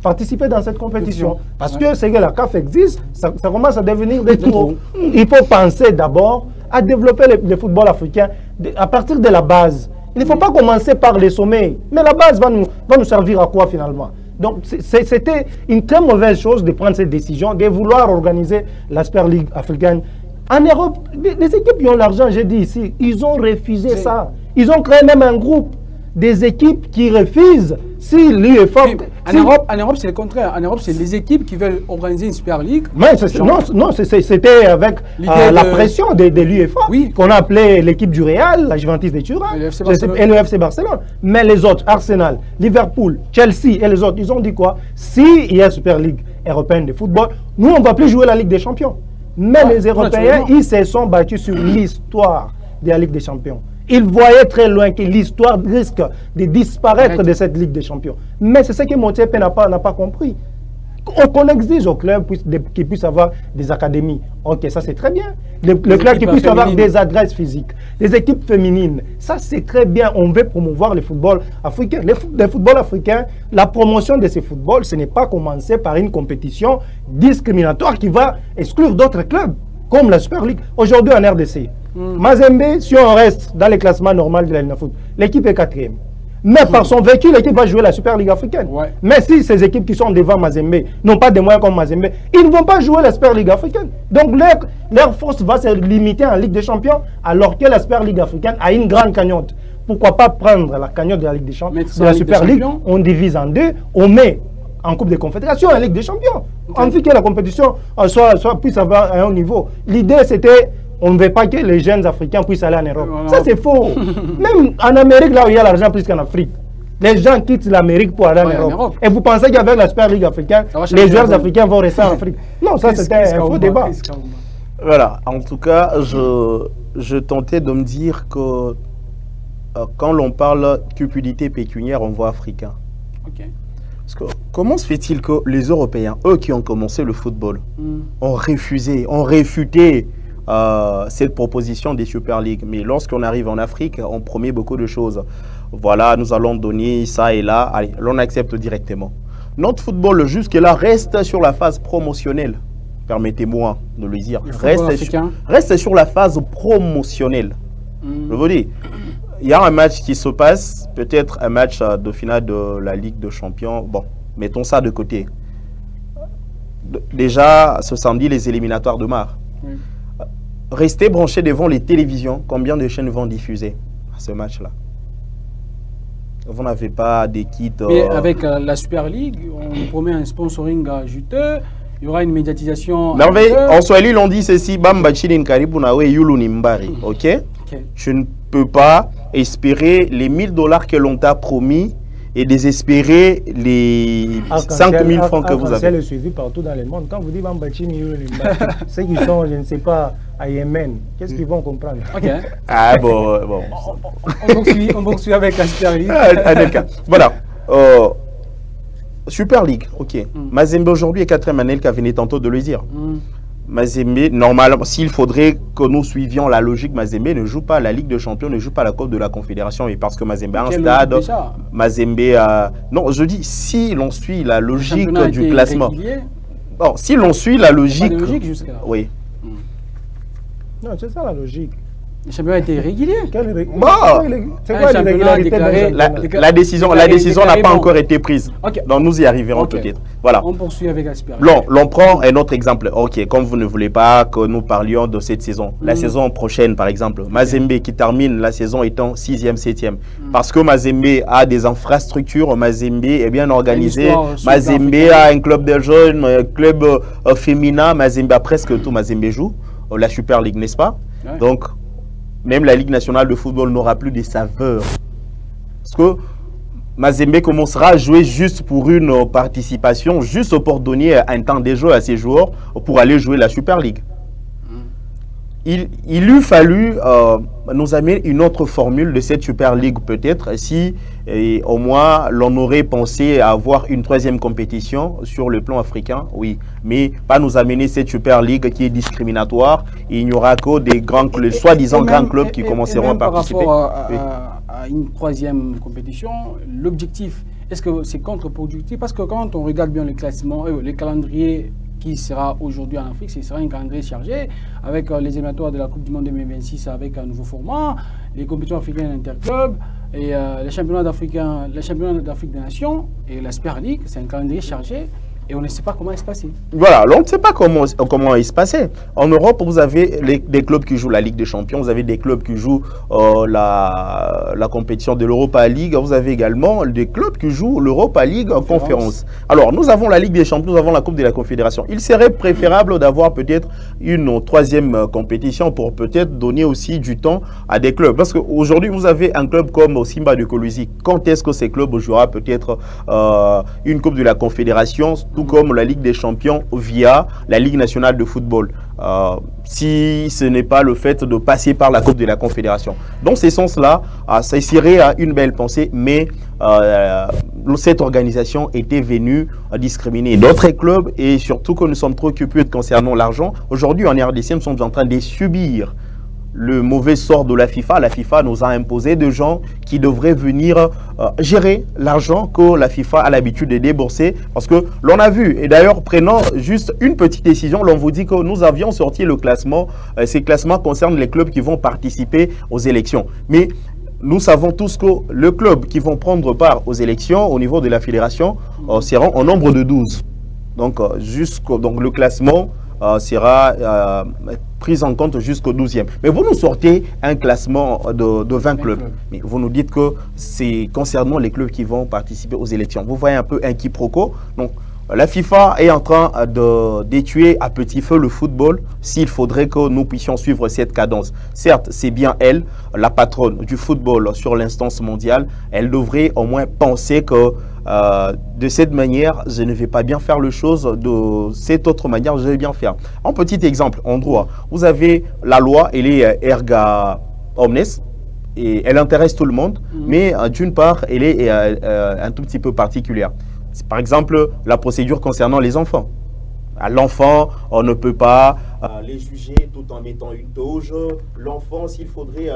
participer dans cette compétition. Parce que c'est que la CAF existe, ça commence à devenir des trop. Il faut penser d'abord à développer le football africain à partir de la base. Il ne faut pas commencer par les sommets, mais la base va nous servir à quoi finalement? Donc c'était une très mauvaise chose de prendre cette décision, de vouloir organiser la Super League africaine. En Europe, les équipes qui ont l'argent, j'ai dit ici, ils ont refusé ça. Ils ont créé même un groupe des équipes qui refusent si l'UEFA... En Europe, c'est le contraire. En Europe, c'est les équipes qui veulent organiser une Super League. Mais non, c'était avec la pression de l'UEFA qu'on a appelé l'équipe du Real, la Juventus de Turin et le FC Barcelone. Mais les autres, Arsenal, Liverpool, Chelsea et les autres, ils ont dit quoi? S'il y a Super League européenne de football, nous, on ne va plus jouer la Ligue des Champions. Mais les Européens, ils se sont battus sur l'histoire de la Ligue des Champions. Ils voyaient très loin que l'histoire risque de disparaître de cette Ligue des Champions. Mais c'est ce que Motsepe n'a pas compris. Qu'on exige aux clubs qu'ils puissent avoir des académies. Ok, ça c'est très bien. Le club qui puisse avoir des adresses physiques, des équipes féminines. Ça c'est très bien. On veut promouvoir le football africain. Le football africain, la promotion de ce football, ce n'est pas commencer par une compétition discriminatoire qui va exclure d'autres clubs, comme la Super League. Aujourd'hui en RDC, Mazembe, si on reste dans les classements normaux de la Ligue de foot, l'équipe est 4e. Mais par son vécu, l'équipe va jouer la Super League africaine. Mais si ces équipes qui sont devant Mazembe n'ont pas de moyens comme Mazembe, ils ne vont pas jouer la Super League africaine. Donc leur force va se limiter en Ligue des Champions, alors que la Super League africaine a une grande cagnotte. Pourquoi pas prendre la cagnotte de la Ligue des Champions, de la Super League, on divise en deux, on met en Coupe des Confédérations, en Ligue des Champions. Envie que la compétition puisse avoir un haut niveau. L'idée c'était... On ne veut pas que les jeunes Africains puissent aller en Europe. Ça, c'est faux. Même en Amérique, là où il y a l'argent plus qu'en Afrique. Les gens quittent l'Amérique pour aller en Europe. Et vous pensez qu'avec la Super League africaine, les joueurs africains vont rester en Afrique? Non, ça c'était un faux débat. Voilà, en tout cas, je tentais de me dire que quand l'on parle cupidité pécuniaire, on voit africain. Ok. Parce que comment se fait-il que les Européens, eux qui ont commencé le football, ont refusé, ont réfuté cette proposition des Super League? Mais lorsqu'on arrive en Afrique, on promet beaucoup de choses. Voilà, nous allons donner ça et là. Allez, l'on accepte directement. Notre football, jusque-là, reste sur la phase promotionnelle. Permettez-moi de le dire. Reste sur la phase promotionnelle. Je vous dis, il y a un match qui se passe, peut-être un match de finale de la Ligue des Champions. Bon, mettons ça de côté. Déjà, ce samedi, les éliminatoires de mars. Restez branchés devant les télévisions. Combien de chaînes vont diffuser ce match-là? Vous n'avez pas des kits... Mais avec la Super League, on promet un sponsoring juteux. Il y aura une médiatisation... Non, mais en Swahili, on dit ceci. Bamba chilin karibu nawe yulu nimbari. Ok? Tu ne peux pas espérer les 1 000 $ que l'on t'a promis et désespérer les 5 000 francs que vous avez. C'est le suivi partout dans le monde. Quand vous dites Bamba chilin yulu nimbari, ceux qui sont, je ne sais pas, à Yémen, qu'est-ce qu'ils vont comprendre? Ok. Ah bon. On poursuit avec la Super League. Voilà. Super League, ok. Mazembe aujourd'hui est 4e année, qui venait tantôt de le dire. Mazembe, normalement, s'il faudrait que nous suivions la logique, Mazembe ne joue pas la Ligue des Champions, ne joue pas la Coupe de la Confédération, et parce que Mazembe a un stade, Mazembe a... Non, je dis, si l'on suit la logique du classement. Bon, si l'on suit la logique... Oui. Non, c'est ça la logique. Le championnat était irrégulier. C'est quoi l'irrégularité? La décision n'a pas encore été prise. Donc nous y arriverons peut-être. Voilà. On poursuit avec la Super League. L'on prend un autre exemple. Ok, comme vous ne voulez pas que nous parlions de cette saison, la saison prochaine par exemple, Mazembe qui termine la saison étant 6e, 7e. Parce que Mazembe a des infrastructures, Mazembe est bien organisé, Mazembe a un club de jeunes, un club féminin, Mazembe a presque tout, Mazembe joue la Super League, n'est-ce pas? Donc même la Ligue nationale de football n'aura plus de saveur. Parce que Mazembe commencera à jouer juste pour une participation, juste pour donner un temps de jeu à ses joueurs pour aller jouer la Super League. Il eût fallu nous amener une autre formule de cette Super League peut-être si au moins l'on aurait pensé à avoir une 3e compétition sur le plan africain, oui, mais pas nous amener cette Super League qui est discriminatoire. Il n'y aura que des grands clubs, soi-disant grands clubs qui commenceront à participer. Par rapport à une 3e compétition, l'objectif, est-ce que c'est contre-productif? Parce que quand on regarde bien le classement, les calendriers qui sera aujourd'hui en Afrique, ce sera un calendrier chargé avec les éliminatoires de la Coupe du Monde 2026 avec un nouveau format, les compétitions africaines interclubs et les championnats d'Afrique des Nations et la Super League. C'est un calendrier chargé et on ne sait pas comment il se passer. Voilà, on ne sait pas comment il se passait. En Europe, vous avez des clubs qui jouent la Ligue des Champions, vous avez des clubs qui jouent la compétition de l'Europa League, vous avez également des clubs qui jouent l'Europa League en conférence. Alors, nous avons la Ligue des Champions, nous avons la Coupe de la Confédération. Il serait préférable d'avoir peut-être une 3e compétition pour peut-être donner aussi du temps à des clubs. Parce qu'aujourd'hui, vous avez un club comme Simba de Kolwezi. Quand est-ce que ces clubs jouera peut-être une Coupe de la Confédération, tout comme la Ligue des Champions via la Ligue nationale de football, si ce n'est pas le fait de passer par la Coupe de la Confédération. Dans ce sens-là, ça serait une belle pensée, mais cette organisation était venue discriminer d'autres clubs et surtout que nous sommes trop occupés concernant l'argent. Aujourd'hui, en RDC, nous sommes en train de subir le mauvais sort de la FIFA. La FIFA nous a imposé des gens qui devraient venir gérer l'argent que la FIFA a l'habitude de débourser. Parce que l'on a vu, et d'ailleurs prenant juste une petite décision, l'on vous dit que nous avions sorti le classement. Ces classements concernent les clubs qui vont participer aux élections. Mais nous savons tous que les clubs qui vont prendre part aux élections au niveau de la fédération seront au nombre de 12. Donc, le classement sera prise en compte jusqu'au 12e. Mais vous nous sortez un classement de 20 clubs. Mais vous nous dites que c'est concernant les clubs qui vont participer aux élections. Vous voyez un peu un quiproquo. Donc, La FIFA est en train d'étuer à petit feu le football s'il faudrait que nous puissions suivre cette cadence. Certes, c'est bien elle, la patronne du football sur l'instance mondiale. Elle devrait au moins penser que de cette manière, je ne vais pas bien faire les choses, de cette autre manière, je vais bien faire. Un petit exemple en droit, vous avez la loi, elle est erga omnes, et elle intéresse tout le monde, mais d'une part, elle est un tout petit peu particulière. Par exemple, la procédure concernant les enfants. À l'enfant, on ne peut pas les juger tout en mettant une toge. L'enfant, s'il faudrait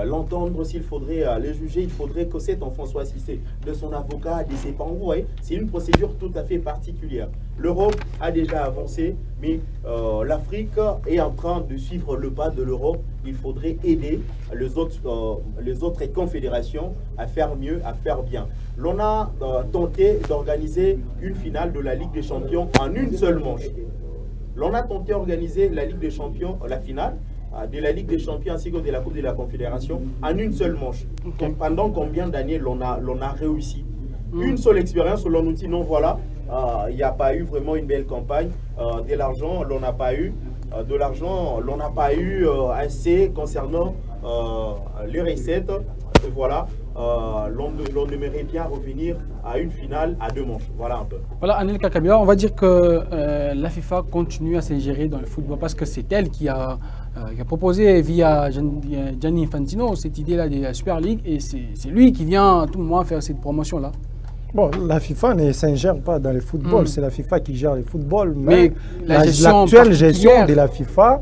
l'entendre, s'il faudrait les juger, il faudrait que cet enfant soit assisté de son avocat, de ses parents. Ouais, c'est une procédure tout à fait particulière. L'Europe a déjà avancé, mais l'Afrique est en train de suivre le pas de l'Europe. Il faudrait aider les autres confédérations à faire mieux, à faire bien. L'on a tenté d'organiser une finale de la Ligue des Champions en une seule manche. L'on a tenté d'organiser la Ligue des Champions, la finale de la Ligue des Champions ainsi que de la Coupe de la Confédération en une seule manche. Okay. Pendant combien d'années l'on a réussi? Une seule expérience, l'on nous dit non, voilà, il n'y a pas eu vraiment une belle campagne. De l'argent, l'on n'a pas eu. De l'argent, l'on n'a pas eu assez concernant les recettes. Et voilà, l'on aimerait bien revenir à une finale à 2 manches. Voilà un peu. Voilà, Anel Kakabia, on va dire que la FIFA continue à s'ingérer dans le football parce que c'est elle qui a proposé via Gianni Infantino cette idée-là de la Super League et c'est lui qui vient à tout moment faire cette promotion-là. Bon, la FIFA ne s'ingère pas dans le football, c'est la FIFA qui gère le football, mais l'actuelle gestion de la FIFA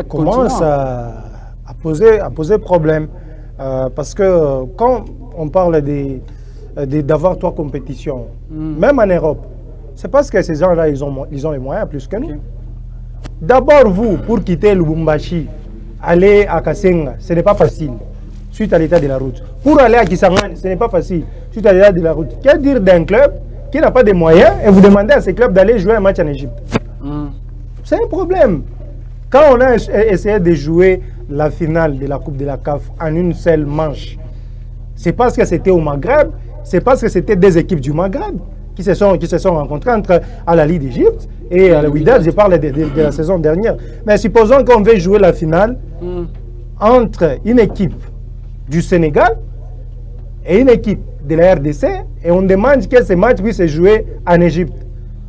commence à poser problème. Parce que quand on parle d'avoir 3 compétitions, même en Europe, c'est parce que ces gens-là, ils ont les moyens plus que nous. Okay. D'abord, vous, pour quitter Lubumbashi, aller à Kasenga, ce n'est pas facile, suite à l'état de la route. Pour aller à Kisangani, ce n'est pas facile, suite à l'état de la route. Qu'est-ce dire d'un club qui n'a pas de moyens et vous demandez à ces clubs d'aller jouer un match en Égypte? C'est un problème. Quand on a essayé de jouer la finale de la Coupe de la CAF en une seule manche, c'est parce que c'était au Maghreb, c'est parce que c'était des équipes du Maghreb qui se sont rencontrées entre Al-Ahly d'Égypte et Al-Wydad. Je parle de la saison dernière. Mais supposons qu'on veut jouer la finale entre une équipe du Sénégal et une équipe de la RDC et on demande que ce match puisse se jouer en Égypte.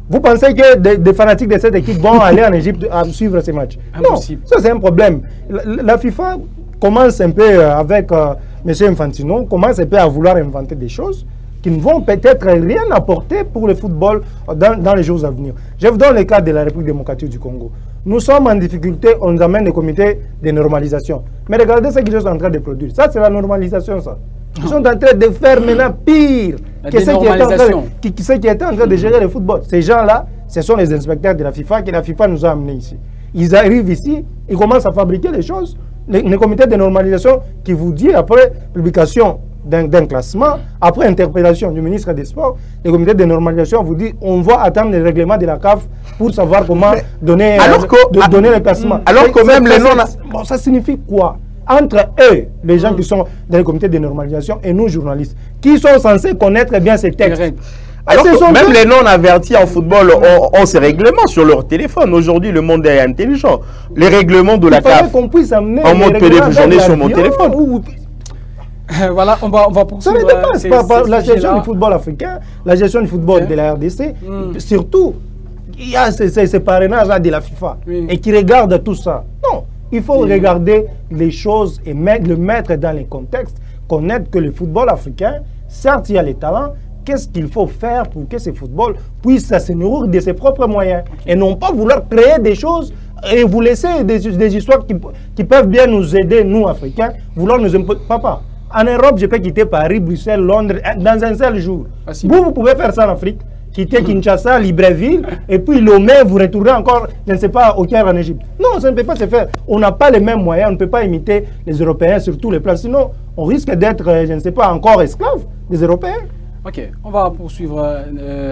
Vous pensez que des fanatiques de cette équipe vont aller en Égypte à suivre ces matchs? Impossible. Non, ça c'est un problème. La FIFA commence un peu avec M. Infantino, commence un peu à vouloir inventer des choses qui ne vont peut-être rien apporter pour le football dans les jours à venir. Je vous donne le cas de la République démocratique du Congo. Nous sommes en difficulté, on nous amène des comités de normalisation. Mais regardez ce qu'ils sont en train de produire. Ça, c'est la normalisation, ça. Ils sont en train de faire maintenant pire que ceux qui étaient en train de gérer le football. Ces gens-là, ce sont les inspecteurs de la FIFA que la FIFA nous a amenés ici. Ils arrivent ici, ils commencent à fabriquer les choses. Les comités de normalisation qui vous dit après publication d'un classement, après interpellation du ministre des Sports, les comités de normalisation vous dit on va attendre le règlement de la CAF pour savoir comment donner le classement. Alors que même les non... Bon, ça signifie quoi? Entre eux, les gens qui sont dans les comités de normalisation et nous, journalistes, qui sont censés connaître bien ces textes. Alors que même les non-avertis en football ont ces règlements sur leur téléphone. Aujourd'hui, le monde est intelligent. Les règlements de la CAF en mode PDF, j'en ai sur mon téléphone. Voilà, on va poursuivre. Ça ne dépasse pas la gestion du football africain, la gestion du football de la RDC. Surtout, il y a ces parrainages-là de la FIFA et qui regardent tout ça. Non. Il faut regarder les choses et le mettre dans les contextes, connaître que le football africain, certes il y a les talents, qu'est-ce qu'il faut faire pour que ce football puisse se nourrir de ses propres moyens et non pas vouloir créer des choses et vous laisser des histoires qui peuvent bien nous aider, nous Africains, vouloir nous imposer. Papa, en Europe, je peux quitter Paris, Bruxelles, Londres dans un seul jour. Vous pouvez faire ça en Afrique. Quitter Kinshasa, Libreville, et puis Lomé, vous retournez encore, je ne sais pas, au Caire en Égypte. Non, ça ne peut pas se faire. On n'a pas les mêmes moyens, on ne peut pas imiter les Européens sur tous les plans. Sinon, on risque d'être, je ne sais pas, encore esclaves des Européens. Ok, on va poursuivre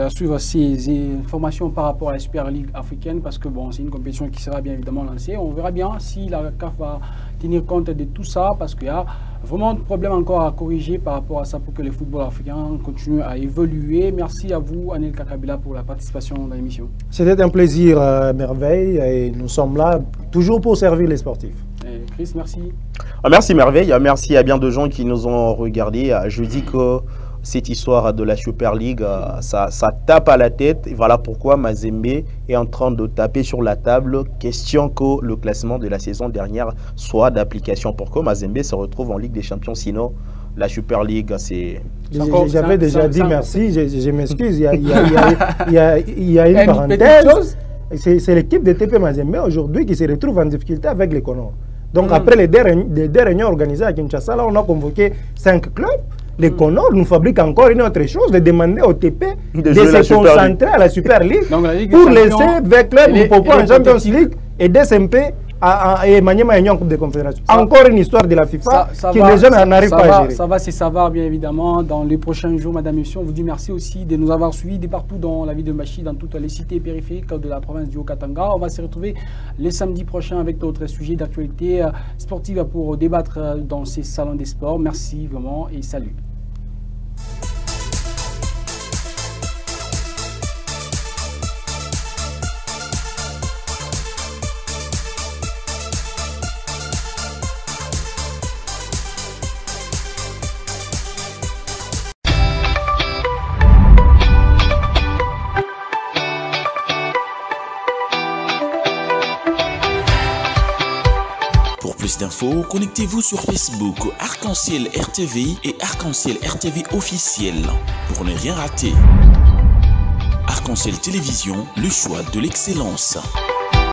suivre ces informations par rapport à la Super League africaine parce que bon, c'est une compétition qui sera bien évidemment lancée. On verra bien si la CAF va tenir compte de tout ça parce qu'il y a vraiment de problèmes encore à corriger par rapport à ça pour que le football africain continue à évoluer. Merci à vous, Anel Kakabila, pour la participation dans l'émission. C'était un plaisir, Merveille, et nous sommes là toujours pour servir les sportifs. Et Chris, merci. Merci Merveille, merci à bien de gens qui nous ont regardés. Je dis que cette histoire de la Super League, ça tape à la tête. Et voilà pourquoi Mazembe est en train de taper sur la table. Question que le classement de la saison dernière soit d'application pour que Mazembe se retrouve en Ligue des Champions. Sinon, la Super League, c'est... J'avais déjà dit merci, je m'excuse. Il y a une parenthèse. C'est l'équipe de TP Mazembe aujourd'hui qui se retrouve en difficulté avec les Comores. Donc après les deux réunions organisées à Kinshasa, là, on a convoqué 5 clubs. Les Comores nous fabriquent encore une autre chose, de demander au TP de se concentrer à la Super League pour laisser vers clubs Mpopo en Champions League et DSMP et Maniema en Coupe de Confédération. Encore une histoire de la FIFA que les jeunes n'arrivent pas à gérer. Ça va se savoir bien évidemment dans les prochains jours, Madame et Monsieur. On vous dit merci aussi de nous avoir suivis de partout dans la ville de Machi, dans toutes les cités périphériques de la province du Haut-Katanga. On va se retrouver le samedi prochain avec d'autres sujets d'actualité sportive pour débattre dans ces salons des sports. Merci vraiment et salut. Pour plus d'infos, connectez-vous sur Facebook Arc-en-Ciel RTV et Arc-en-Ciel RTV officiel pour ne rien rater. Arc-en-Ciel Télévision, le choix de l'excellence.